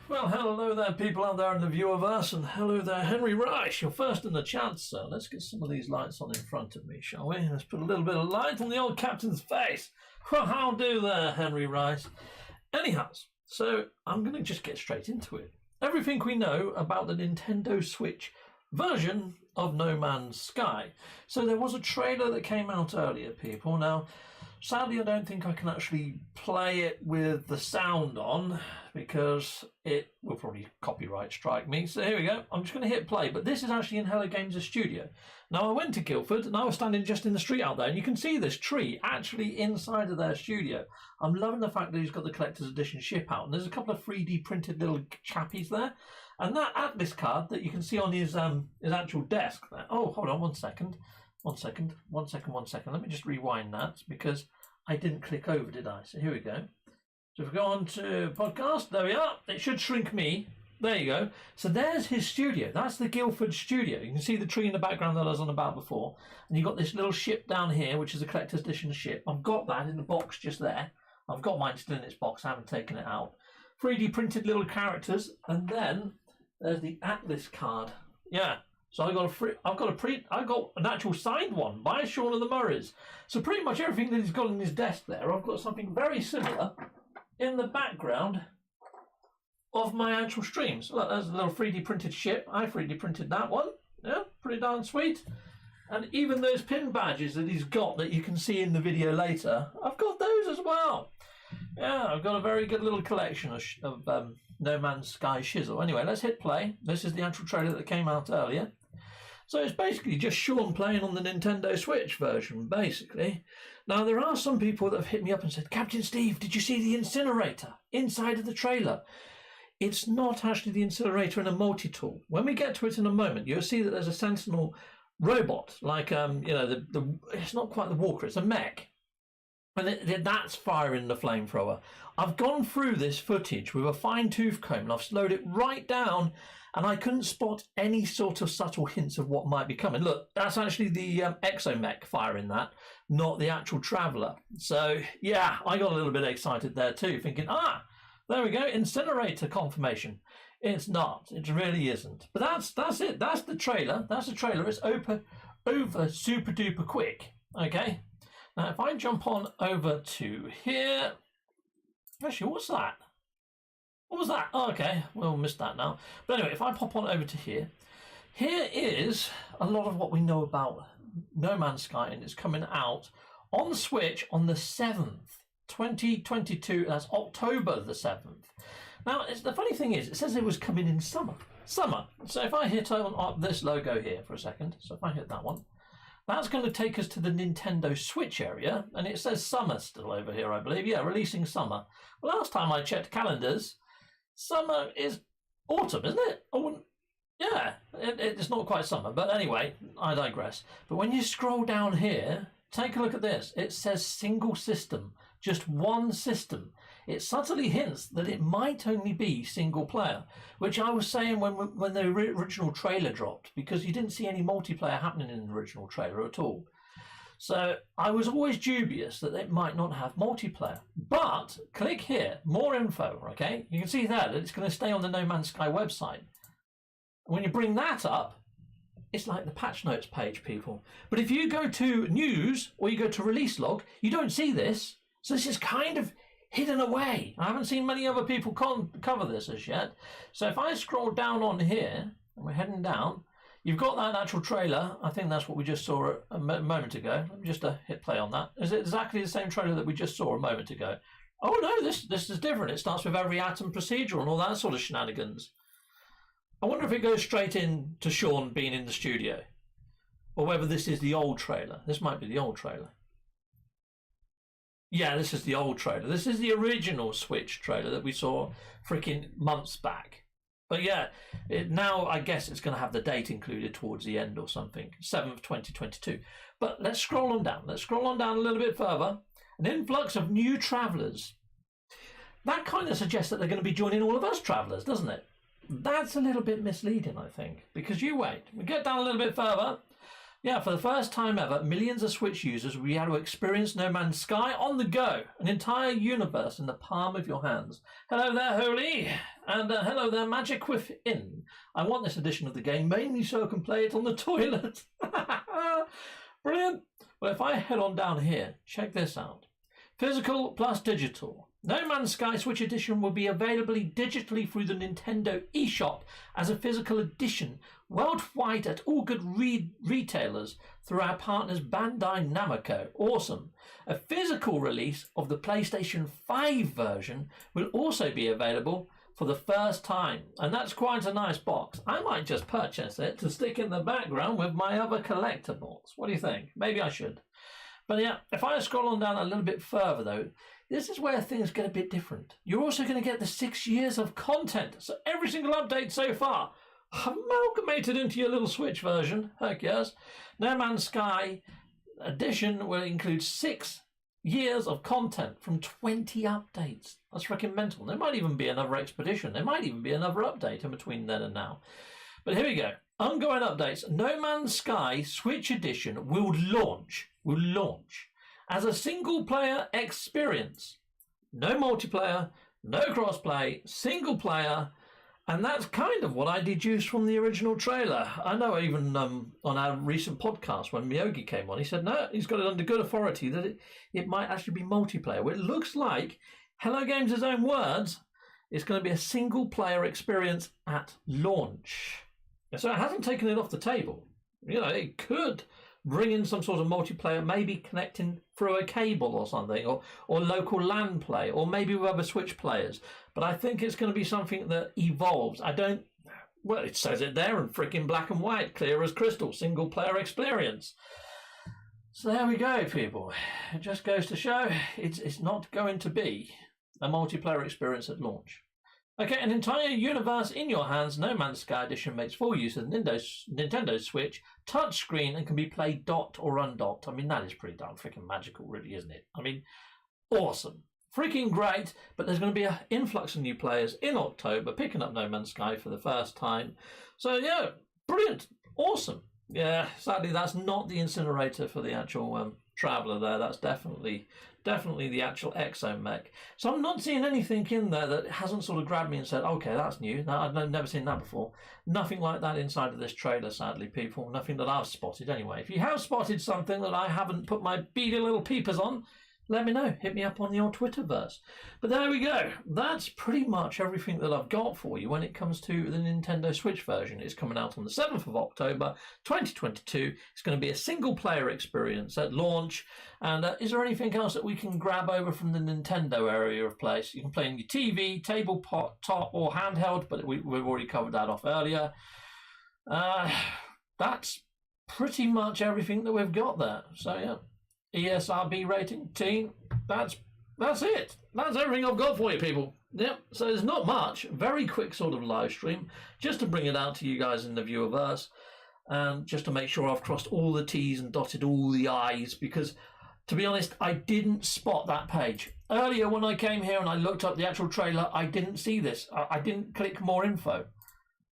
Well, hello there, people out there in the viewerverse, and hello there, Henry Rice. You're first in the chat, sir. Let's get some of these lights on in front of me, shall we? Let's put a little bit of light on the old captain's face. Well, how do there, Henry Rice? Anyhow, so I'm going to just get straight into it. Everything we know about the Nintendo Switch version of No Man's Sky. So there was a trailer that came out earlier, people. Now, sadly, I don't think I can actually play it with the sound on because it will probably copyright strike me. So here we go. I'm just going to hit play. But this is actually in Hello Games' studio. Now, I went to Guildford and I was standing just in the street out there. And you can see this tree actually inside of their studio. I'm loving the fact that he's got the collector's edition ship out. And there's a couple of 3D printed little chappies there. And that Atlas card that you can see on his actual desk there. Oh, hold on 1 second. 1 second. Let me just rewind that because I didn't click over, did I? So here we go. So if we go on to podcast, there we are. It should shrink me. There you go. So there's his studio. That's the Guildford studio. You can see the tree in the background that I was on about before. And you've got this little ship down here, which is a collector's edition ship. I've got that in the box just there. I've got mine still in its box. I haven't taken it out. 3D printed little characters. And then there's the Atlas card. Yeah. So I got an actual signed one by Sean of the Murrays. So pretty much everything that he's got on his desk there, I've got something very similar in the background of my actual streams. Look, there's a little 3D printed ship. I 3D printed that one. Yeah, pretty darn sweet. And even those pin badges that he's got that you can see in the video later, I've got those as well. Yeah, I've got a very good little collection of No Man's Sky shizzle. Anyway, let's hit play. This is the actual trailer that came out earlier. So it's basically just Sean playing on the Nintendo Switch version, basically. Now, there are some people that have hit me up and said, Captain Steve, did you see the incinerator inside of the trailer? It's not actually the incinerator in a multi-tool. When we get to it in a moment, you'll see that there's a Sentinel robot, like, it's not quite the walker, it's a mech. And that's firing the flamethrower. I've gone through this footage with a fine-tooth comb and I've slowed it right down and I couldn't spot any sort of subtle hints of what might be coming. Look, that's actually the exomech firing that, not the actual Traveller. So, yeah, I got a little bit excited there too, thinking, there we go, incinerator confirmation. It's not. It really isn't. But that's it. That's the trailer. That's the trailer. It's over super duper quick. Okay. Now, if I jump on over to here, actually, what's that? What was that? Oh, okay, we'll miss that now. But anyway, if I pop on over to here, here is a lot of what we know about No Man's Sky, and it's coming out on the Switch on the 7th, 2022. That's October the 7th. Now, the funny thing is, it says it was coming in summer. So if I hit on this logo here for a second, so if I hit that one, that's going to take us to the Nintendo Switch area, and it says summer still over here, I believe. Yeah, releasing summer. Well, last time I checked calendars, summer is autumn, isn't it? Yeah, it's not quite summer, but anyway, I digress. But when you scroll down here, take a look at this. It says single system, just one system. It subtly hints that it might only be single player, which I was saying when the original trailer dropped, because you didn't see any multiplayer happening in the original trailer at all. So I was always dubious that it might not have multiplayer. But click here, more info, okay? You can see there that it's going to stay on the No Man's Sky website. When you bring that up, it's like the patch notes page, people. But if you go to news or you go to release log, you don't see this. So this is kind of hidden away. I haven't seen many other people cover this as yet. So if I scroll down on here, and we're heading down, you've got that actual trailer. I think that's what we just saw a moment ago. Let me just hit play on that. Is it exactly the same trailer that we just saw a moment ago? Oh no, this is different. It starts with every atom procedural and all that sort of shenanigans. I wonder if it goes straight in to Sean being in the studio, or whether this is the old trailer. This might be the old trailer. Yeah, this is the old trailer. This is the original Switch trailer that we saw freaking months back. But yeah, now I guess it's going to have the date included towards the end or something. 7th, 2022. But let's scroll on down. Let's scroll on down a little bit further. An influx of new travellers. That kind of suggests that they're going to be joining all of us travellers, doesn't it? That's a little bit misleading, I think. Because you wait. We get down a little bit further. Yeah, for the first time ever, millions of Switch users will be able to experience No Man's Sky on the go, an entire universe in the palm of your hands. Hello there, Holy, and hello there, Magic Within. I want this edition of the game mainly so I can play it on the toilet. Brilliant. Well, if I head on down here, check this out. Physical plus digital. No Man's Sky Switch Edition will be available digitally through the Nintendo eShop as a physical edition worldwide at all good retailers through our partners Bandai Namco. Awesome. A physical release of the PlayStation 5 version will also be available for the first time, and that's quite a nice box. I might just purchase it to stick in the background with my other collectibles. What do you think? Maybe I should. But yeah, if I scroll on down a little bit further though, this is where things get a bit different. You're also going to get the 6 years of content. So every single update so far, amalgamated into your little Switch version. Heck yes. No Man's Sky Edition will include 6 years of content from 20 updates. That's freaking mental. There might even be another expedition. There might even be another update in between then and now. But here we go. Ongoing updates. No Man's Sky Switch Edition will launch as a single-player experience. No multiplayer, no crossplay, single player, and that's kind of what I deduced from the original trailer. I know even on our recent podcast when Meogi came on, he said no, he's got it under good authority that it might actually be multiplayer. Well, it looks like, Hello Games' own words, it's going to be a single-player experience at launch. So it hasn't taken it off the table. You know, it could bring in some sort of multiplayer, maybe connecting through a cable or something, or local LAN play, or maybe with other Switch players. But I think it's going to be something that evolves. Well, it says it there in freaking black and white, clear as crystal, single player experience. So there we go, people. It just goes to show it's not going to be a multiplayer experience at launch. Okay, an entire universe in your hands. No Man's Sky Edition makes full use of the Nintendo Switch touchscreen and can be played docked or undocked. I mean, that is pretty darn freaking magical, really, isn't it? I mean, awesome. Freaking great, but there's going to be an influx of new players in October picking up No Man's Sky for the first time. So, yeah, brilliant. Awesome. Yeah, sadly, that's not the incinerator for the actual Traveller there. That's definitely the actual exomech. So I'm not seeing anything in there that hasn't sort of grabbed me and said, okay, that's new. I've never seen that before. Nothing like that inside of this trailer, sadly, people. Nothing that I've spotted anyway. If you have spotted something that I haven't put my beady little peepers on, let me know. Hit me up on the old Twitterverse. But there we go. That's pretty much everything that I've got for you when it comes to the Nintendo Switch version. It's coming out on the 7th of October, 2022. It's going to be a single-player experience at launch. And is there anything else that we can grab over from the Nintendo area of place? You can play on your TV, tabletop, or handheld, but we've already covered that off earlier. That's pretty much everything that we've got there. So, yeah. ESRB rating, teen, that's it. That's everything I've got for you, people. Yep, so there's not much. Very quick sort of live stream, just to bring it out to you guys in the viewerverse, and just to make sure I've crossed all the T's and dotted all the I's, because, to be honest, I didn't spot that page. Earlier when I came here and I looked up the actual trailer, I didn't see this. I didn't click more info.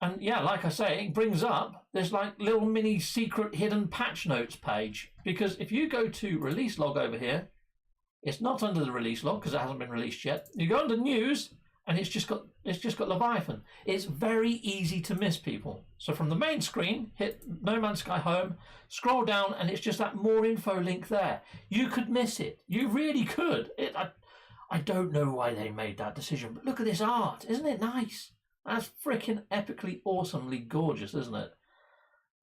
And yeah, like I say, it brings up this like little mini secret hidden patch notes page. Because if you go to release log over here, it's not under the release log because it hasn't been released yet. You go under news and it's just got Leviathan. It's very easy to miss, people. So from the main screen, hit No Man's Sky home, scroll down, and it's just that more info link there. You could miss it. You really could. I don't know why they made that decision, but look at this art. Isn't it nice? That's freaking epically awesomely gorgeous, isn't it?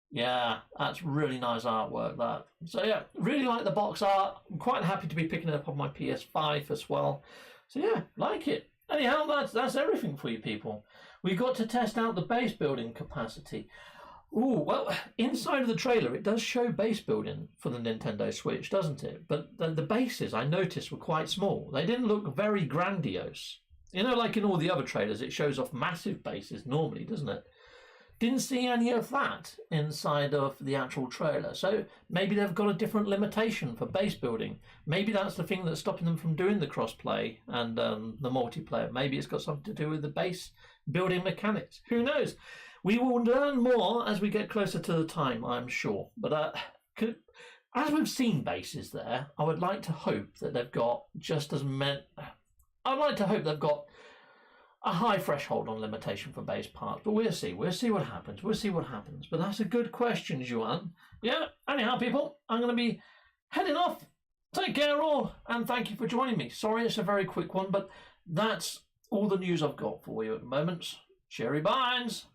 Yeah, that's really nice artwork, that. So yeah, really like the box art. I'm quite happy to be picking it up on my PS5 as well. So yeah, like it. Anyhow, that's everything for you people. We got to test out the base building capacity. Ooh, well, inside of the trailer, it does show base building for the Nintendo Switch, doesn't it? But the bases, I noticed, were quite small. They didn't look very grandiose. You know, like in all the other trailers, it shows off massive bases normally, doesn't it? Didn't see any of that inside of the actual trailer. So maybe they've got a different limitation for base building. Maybe that's the thing that's stopping them from doing the crossplay and the multiplayer. Maybe it's got something to do with the base building mechanics. Who knows? We will learn more as we get closer to the time, I'm sure. But as we've seen bases there, I would like to hope that they've got just as many. I'd like to hope they've got a high threshold on limitation for base parts, but we'll see. We'll see what happens. We'll see what happens. But that's a good question, Juan. Yeah, anyhow, people, I'm going to be heading off. Take care all, and thank you for joining me. Sorry it's a very quick one, but that's all the news I've got for you at the moment. Cherry Binds.